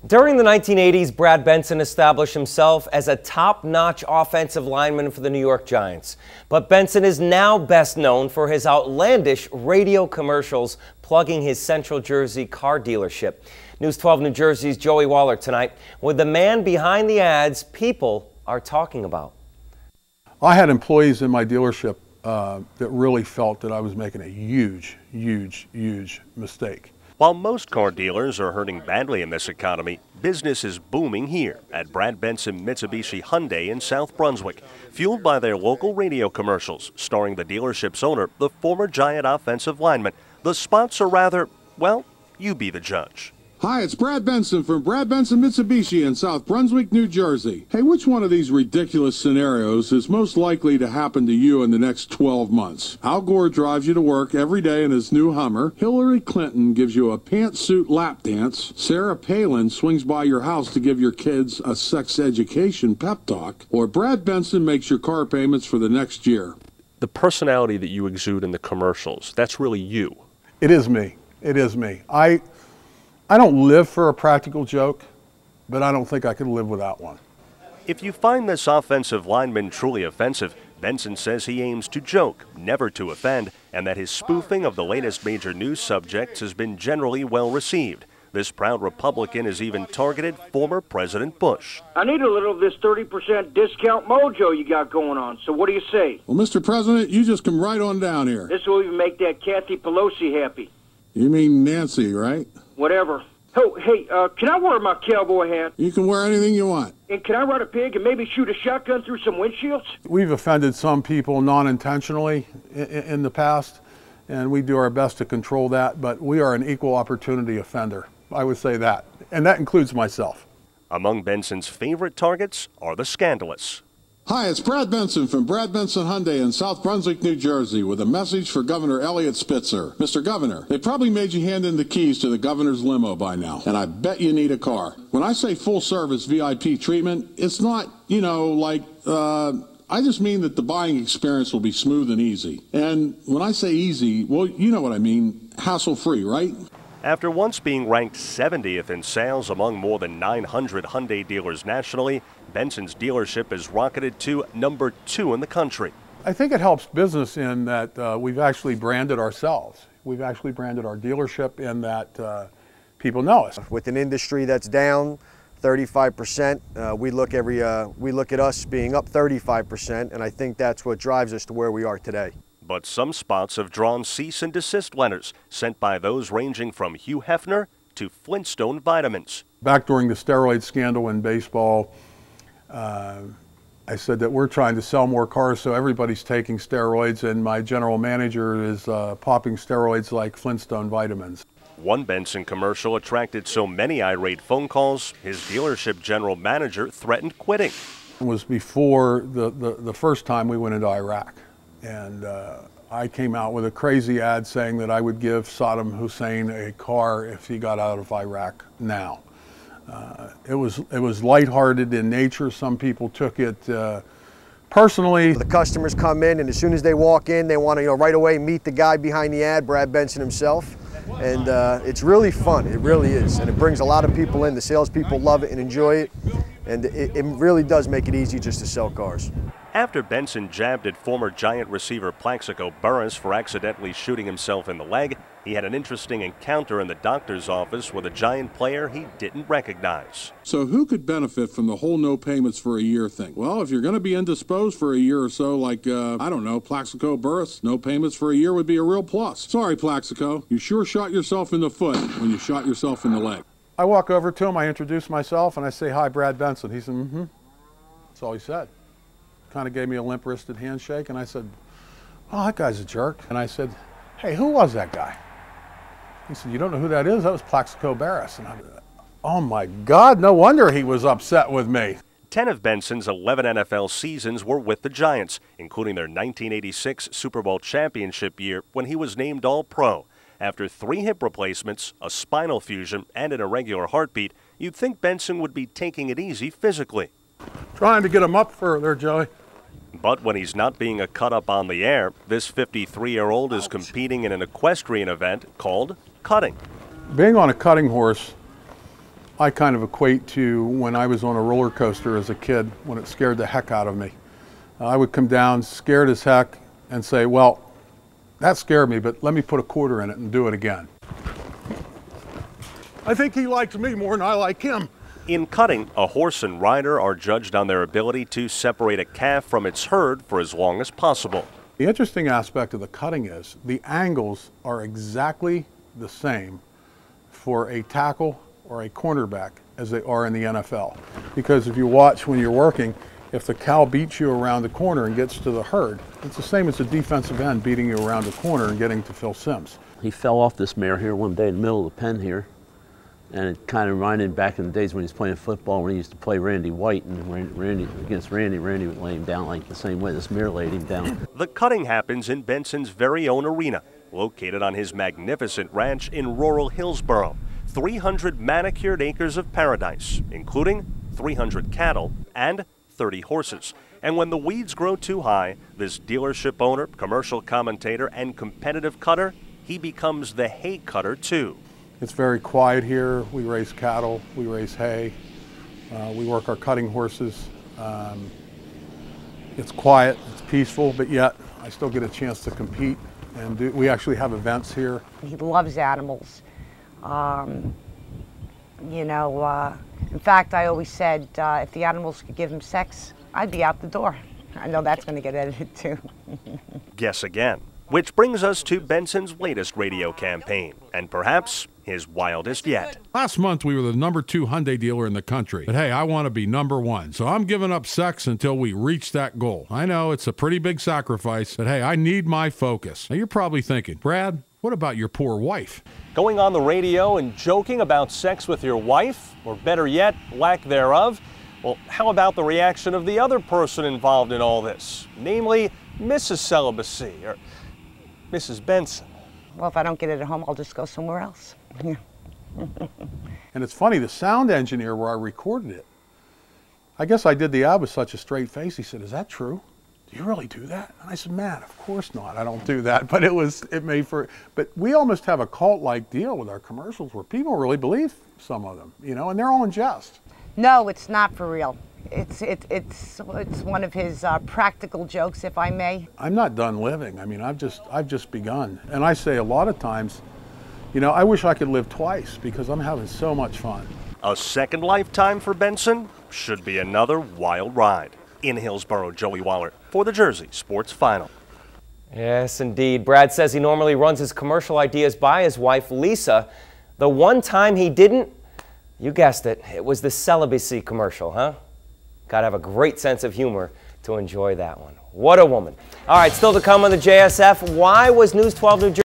During the 1980s, Brad Benson established himself as a top-notch offensive lineman for the New York Giants. But Benson is now best known for his outlandish radio commercials plugging his Central Jersey car dealership. News 12 New Jersey's Joey Waller tonight with the man behind the ads people are talking about. I had employees in my dealership that really felt that I was making a huge mistake. While most car dealers are hurting badly in this economy, business is booming here at Brad Benson Mitsubishi Hyundai in South Brunswick, fueled by their local radio commercials starring the dealership's owner, the former Giant offensive lineman. The spots are rather, well, you be the judge. Hi, it's Brad Benson from Brad Benson Mitsubishi in South Brunswick, New Jersey. Hey, which one of these ridiculous scenarios is most likely to happen to you in the next 12 months? Al Gore drives you to work every day in his new Hummer. Hillary Clinton gives you a pantsuit lap dance. Sarah Palin swings by your house to give your kids a sex education pep talk. Or Brad Benson makes your car payments for the next year. The personality that you exude in the commercials, that's really you. It is me. It is me. I don't live for a practical joke, but I don't think I could live without one. If you find this offensive lineman truly offensive, Benson says he aims to joke, never to offend, and that his spoofing of the latest major news subjects has been generally well received. This proud Republican has even targeted former President Bush. I need a little of this 30% discount mojo you got going on, so what do you say? Well, Mr. President, you just come right on down here. This will even make that Kathy Pelosi happy. You mean Nancy, right? Whatever. Oh, hey, can I wear my cowboy hat? You can wear anything you want. And can I ride a pig and maybe shoot a shotgun through some windshields? We've offended some people non-intentionally in the past, and we do our best to control that, but we are an equal opportunity offender. I would say that, and that includes myself. Among Benson's favorite targets are the scandalous. Hi, it's Brad Benson from Brad Benson Hyundai in South Brunswick, New Jersey, with a message for Governor Elliott Spitzer. Mr. Governor, they probably made you hand in the keys to the governor's limo by now, and I bet you need a car. When I say full-service VIP treatment, it's not, I just mean that the buying experience will be smooth and easy. And when I say easy, well, you know what I mean, hassle-free, right? After once being ranked 70th in sales among more than 900 Hyundai dealers nationally, Benson's dealership has rocketed to number 2 in the country. I think it helps business in that we've actually branded ourselves. We've actually branded our dealership in that people know us. With an industry that's down 35%, we look at us being up 35%, and I think that's what drives us to where we are today. But some spots have drawn cease and desist letters sent by those ranging from Hugh Hefner to Flintstone vitamins. Back during the steroid scandal in baseball, I said that we're trying to sell more cars, so everybody's taking steroids, and my general manager is popping steroids like Flintstone vitamins. One Benson commercial attracted so many irate phone calls, his dealership general manager threatened quitting. It was before the first time we went into Iraq. And I came out with a crazy ad saying that I would give Saddam Hussein a car if he got out of Iraq now. It was lighthearted in nature. Some people took it personally. The customers come in, and as soon as they walk in, they want to right away meet the guy behind the ad, Brad Benson himself. And it's really fun. It really is. And it brings a lot of people in. The salespeople love it and enjoy it. And it really does make it easy just to sell cars. After Benson jabbed at former Giant receiver Plaxico Burress for accidentally shooting himself in the leg, he had an interesting encounter in the doctor's office with a Giant player he didn't recognize. So who could benefit from the whole no payments for a year thing? Well, if you're going to be indisposed for a year or so, like, I don't know, Plaxico Burress, no payments for a year would be a real plus. Sorry, Plaxico, you sure shot yourself in the foot when you shot yourself in the leg. I walk over to him, I introduce myself, and I say, "Hi, Brad Benson." He said, "Mm-hmm." That's all he said. Kind of gave me a limp-wristed handshake, and I said, "Oh, that guy's a jerk." And I said, "Hey, who was that guy?" He said, "You don't know who that is? That was Plaxico Burress." And I said, "Oh my God, no wonder he was upset with me." 10 of Benson's 11 NFL seasons were with the Giants, including their 1986 Super Bowl championship year when he was named All-Pro. After 3 hip replacements, a spinal fusion, and an irregular heartbeat, you'd think Benson would be taking it easy physically. Trying to get him up further, Joey. But when he's not being a cut-up on the air, this 53-year-old is competing in an equestrian event called cutting. Being on a cutting horse I kind of equate to when I was on a roller coaster as a kid when it scared the heck out of me. I would come down scared as heck and say, well, that scared me, but let me put a quarter in it and do it again. I think he likes me more than I like him. In cutting, a horse and rider are judged on their ability to separate a calf from its herd for as long as possible. The interesting aspect of the cutting is the angles are exactly the same for a tackle or a cornerback as they are in the NFL. Because if you watch when you're working, if the cow beats you around the corner and gets to the herd, it's the same as a defensive end beating you around the corner and getting to Phil Simms. He fell off this mare here one day in the middle of the pen here, and it kind of reminded back in the days when he was playing football when he used to play Randy White, and Randy would lay him down like the same way this mare laid him down. The cutting happens in Benson's very own arena, located on his magnificent ranch in rural Hillsborough. 300 manicured acres of paradise, including 300 cattle and 30 horses. And when the weeds grow too high, this dealership owner, commercial commentator, and competitive cutter, he becomes the hay cutter too. It's very quiet here. We raise cattle, we raise hay, we work our cutting horses. It's quiet, it's peaceful, but yet I still get a chance to compete. And we actually have events here. He loves animals. In fact, I always said if the animals could give him sex, I'd be out the door. I know that's going to get edited too. Guess again. Which brings us to Benson's latest radio campaign, and perhaps his wildest yet. Last month, we were the #2 Hyundai dealer in the country. But hey, I want to be #1, so I'm giving up sex until we reach that goal. I know it's a pretty big sacrifice, but hey, I need my focus. Now, you're probably thinking, Brad, what about your poor wife? Going on the radio and joking about sex with your wife, or better yet, lack thereof? Well, how about the reaction of the other person involved in all this, namely Mrs. Celibacy, or Mrs. Benson? Well, if I don't get it at home, I'll just go somewhere else. And it's funny, the sound engineer where I recorded it, I guess I did the ad with such a straight face. He said, is that true? Do you really do that? And I said, man, of course not. I don't do that. But but we almost have a cult-like deal with our commercials where people really believe some of them, and they're all in jest. No, it's not for real. It's one of his practical jokes, if I may. I'm not done living. I mean, I've just begun. And I say a lot of times, I wish I could live twice because I'm having so much fun. A second lifetime for Benson should be another wild ride. In Hillsborough, Joey Waller for the Jersey Sports Final. Yes, indeed. Brad says he normally runs his commercial ideas by his wife, Lisa. The one time he didn't, you guessed it, it was the celibacy commercial, huh? Gotta have a great sense of humor to enjoy that one. What a woman. All right, still to come on the JSF. Why was News 12 New Jersey